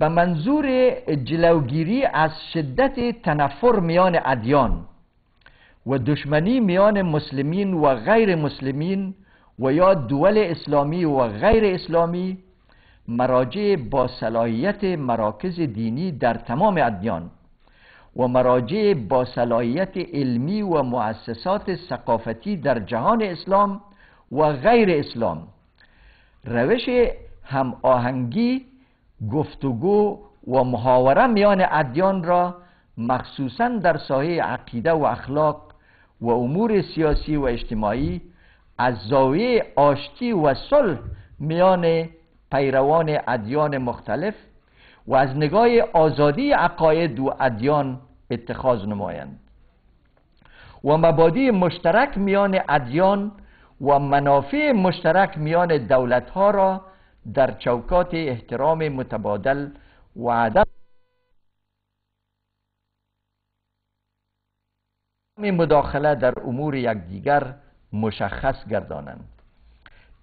به منظور جلوگیری از شدت تنفر میان ادیان و دشمنی میان مسلمین و غیر مسلمین و یا دول اسلامی و غیر اسلامی، مراجع با صلاحیت مراکز دینی در تمام ادیان و مراجع با صلاحیت علمی و مؤسسات ثقافتی در جهان اسلام و غیر اسلام روش هم آهنگی، گفتگو و محاوره میان ادیان را مخصوصاً در ساحه عقیده و اخلاق و امور سیاسی و اجتماعی از زاویه آشتی و صلح میان پیروان ادیان مختلف و از نگاه آزادی عقاید و ادیان اتخاذ نمایند و مبادی مشترک میان ادیان و منافع مشترک میان دولتها را در چوکات احترام متبادل و عدم مداخله در امور یکدیگر مشخص گردانند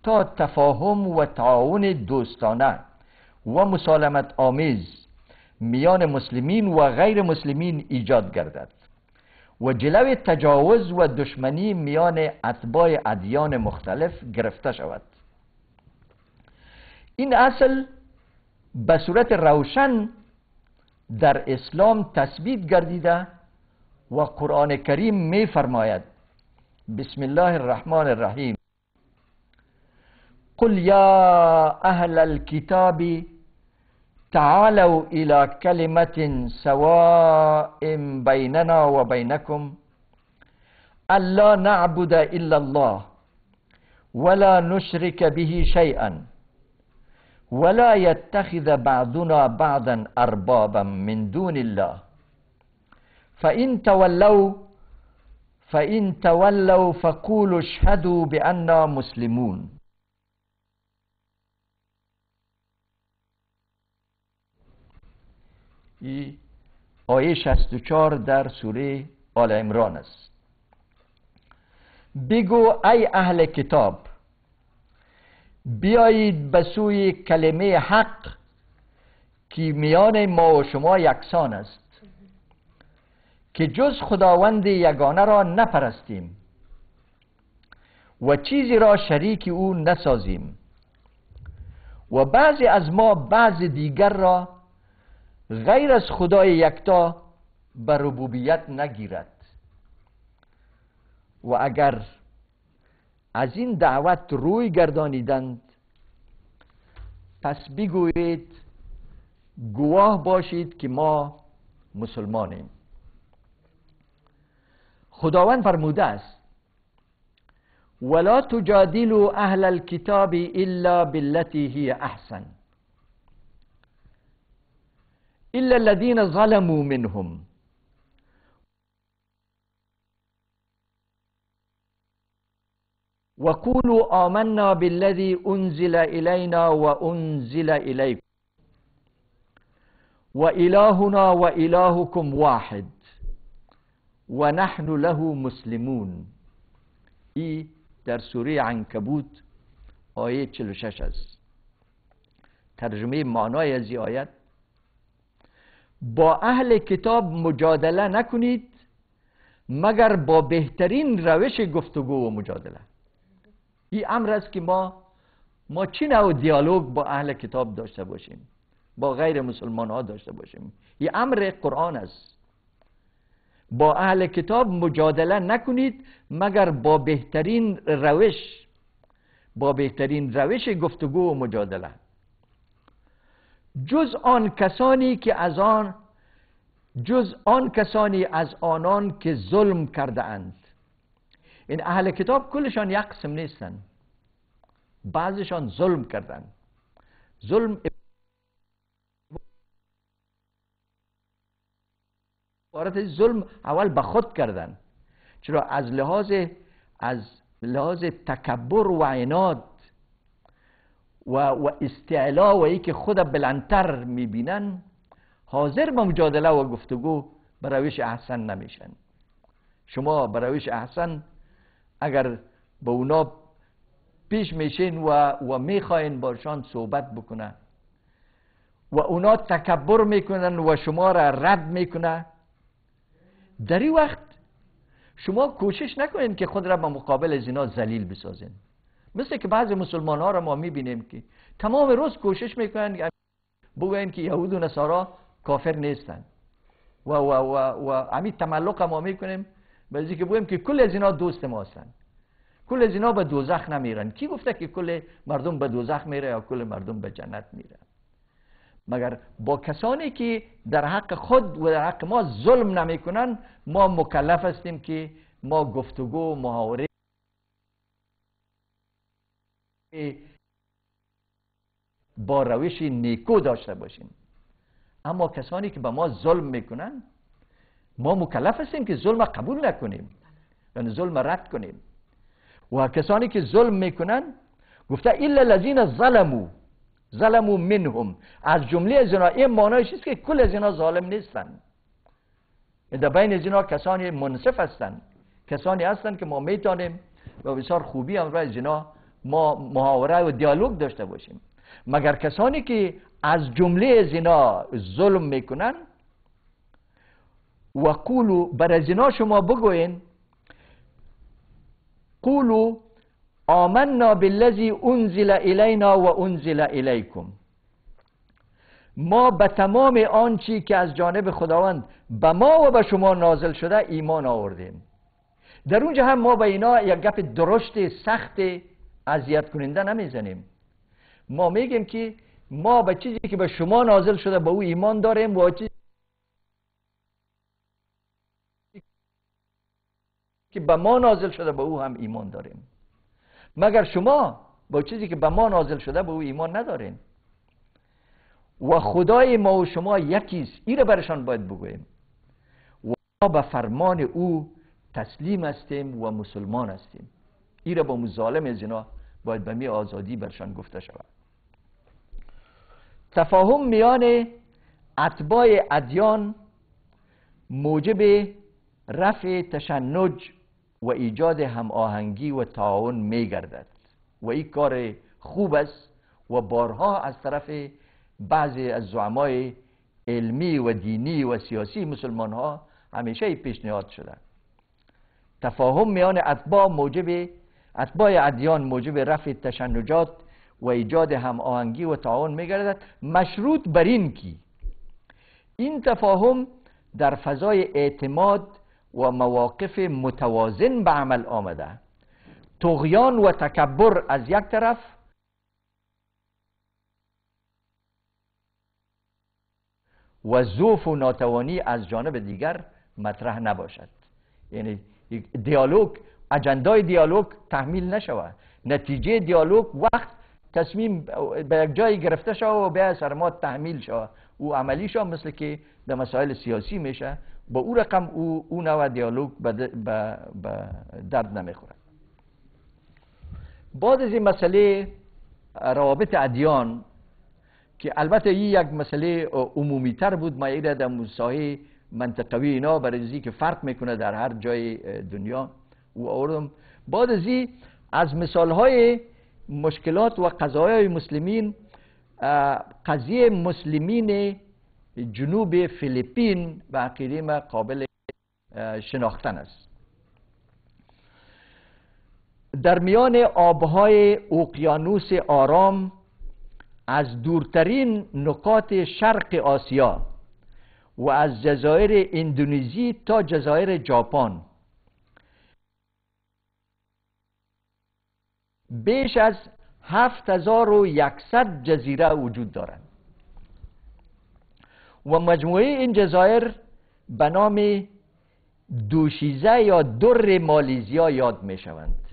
تا تفاهم و تعاون دوستانه و مسالمت آمیز میان مسلمین و غیر مسلمین ایجاد گردد و جلو تجاوز و دشمنی میان اتباع ادیان مختلف گرفته شود. این اصل به صورت روشن در اسلام تثبیت گردیده و قرآن کریم می فرماید: بسم الله الرحمن الرحیم قل یا اهل الكتاب تعالوا الى كلمة سواء بيننا وبينكم الا نعبد الا الله ولا نشرك به شيئا ولا يتخذ بعضنا بعضا اربابا من دون الله فإن تولوا فقولوا اشهدوا بأننا مسلمون. این آیه 64 در سوره آل عمران است. بگو ای اهل کتاب، بیایید به سوی کلمه حق که میان ما و شما یکسان است، که جز خداوند یگانه را نپرستیم و چیزی را شریک او نسازیم و بعضی از ما بعض دیگر را غیر از خدای یکتا به ربوبیت نگیرد. و اگر از این دعوت روی گردانیدند، پس بگویید گواه باشید که ما مسلمانیم. خداوند فرموده است: ولا تجادلوا اهل الكتاب الا بالتي هي احسن الا الذين ظلموا منهم وقولوا آمنا بالذي انزل الينا وانزل اليكم وإلهنا وإلهكم واحد و نحن له مسلمون. ای در سوره عنکبوت آیه 46 است. ترجمه معنای از این آیت: با اهل کتاب مجادله نکنید مگر با بهترین روش گفتگو و مجادله. این امر است که ما چی نوع دیالوگ با اهل کتاب داشته باشیم، با غیر مسلمان ها داشته باشیم. این امر قرآن است. با اهل کتاب مجادله نکنید مگر با بهترین گفتگو و مجادله. جز آن کسانی از آنان که ظلم کرده اند. این اهل کتاب کلشان یک قسم نیستند، بعضشان ظلم کردن. ظلم اول به خود کردن، چرا از لحاظ تکبر و عناد و استعلا و ای که خود بلندتر میبینن، حاضر به مجادله و گفتگو به روش احسن نمیشن. شما به روش احسن اگر به اونا پیش میشین و میخواین باشان صحبت بکنه، و اونا تکبر میکنن و شما را رد میکنه، در این وقت شما کوشش نکنین که خود را به مقابل زنا ذلیل بسازین. مثل که بعضی مسلمان ها را ما میبینیم که تمام روز کوشش میکنن بگوین که یهود و نصارا کافر نیستن و همین تملق ما میکنیم بلزی که بگویم که کل از اینا دوست ما هستن، کل از اینا به دوزخ نمیرن. کی گفته که کل مردم به دوزخ میره یا کل مردم به جنت میره؟ مگر با کسانی که در حق خود و در حق ما ظلم نمیکنن ما مکلف هستیم که ما گفتگو محاوره با روش نیکو داشته باشیم. اما کسانی که به ما ظلم میکنن ما مکلف هستیم که ظلم قبول نکنیم، یعنی ظلم رد کنیم. و کسانی که ظلم میکنن گفته الا الذين ظلموا منهم، از جمله از اینا. این معنیش است که کل از اینا ظالم نیستن، در بین از اینا کسانی منصف هستن، کسانی هستن که ما میتونیم و بسیار خوبی همراه از اینا ما محاوره و دیالوگ داشته باشیم. مگر کسانی که از جمله از اینا ظلم میکنن و قولو، بر از اینا شما بگوین قولو آمنا بالذی انزل الینا و انزل الیکم، ما به تمام آنچی که از جانب خداوند به ما و به شما نازل شده ایمان آوردیم. در اونجا هم ما به اینا یک گپ درشت سخت اذیت کننده نمیزنیم. ما میگیم که ما به چیزی که به شما نازل شده به او ایمان داریم و چیزی که به ما نازل شده به او هم ایمان داریم. مگر شما با چیزی که به ما نازل شده به او ایمان ندارین؟ و خدای ما و شما یکیست، این را برشان باید بگوییم. و ما به فرمان او تسلیم هستیم و مسلمان هستیم. این را با مظالم از اینا باید به می آزادی برشان گفته شود. تفاهم میان اتباع ادیان موجب رفع تشنج و ایجاد هماهنگی و تعاون میگردد و این کار خوب است و بارها از طرف بعضی از زعمای علمی و دینی و سیاسی مسلمان ها همیشه پیشنهاد شده. تفاهم میان اتباع ادیان موجب رفع تشنجات و ایجاد هماهنگی و تعاون میگردد، مشروط بر این که این تفاهم در فضای اعتماد و مواقف متوازن به عمل آمده، طغیان و تکبر از یک طرف و ضعف و ناتوانی از جانب دیگر مطرح نباشد. یعنی دیالوگ، اجندای دیالوگ تحمیل نشود، نتیجه دیالوگ وقت تصمیم به یک جایی گرفته شود و به سر ما تحمیل شود او عملی شود، مثل که در مسائل سیاسی میشه با او رقم او نوع دیالوگ به درد نمیخوره. بعد از این مسئله روابط ادیان که البته این یک مسئله عمومی تر بود، ما ایره در مساحه منطقوی اینا برای که فرق میکنه در هر جای دنیا و آوردم. بعد از این از مثالهای مشکلات و قضایای مسلمین، قضیه مسلمین جنوب فیلیپین و عقیده ما قابل شناختن است. در میان آبهای اقیانوس آرام از دورترین نقاط شرق آسیا و از جزایر اندونزی تا جزایر ژاپن بیش از 7100 جزیره وجود دارند و مجموعه این جزایر به نام دوشیزه یا در مالیزیا یاد می شوند.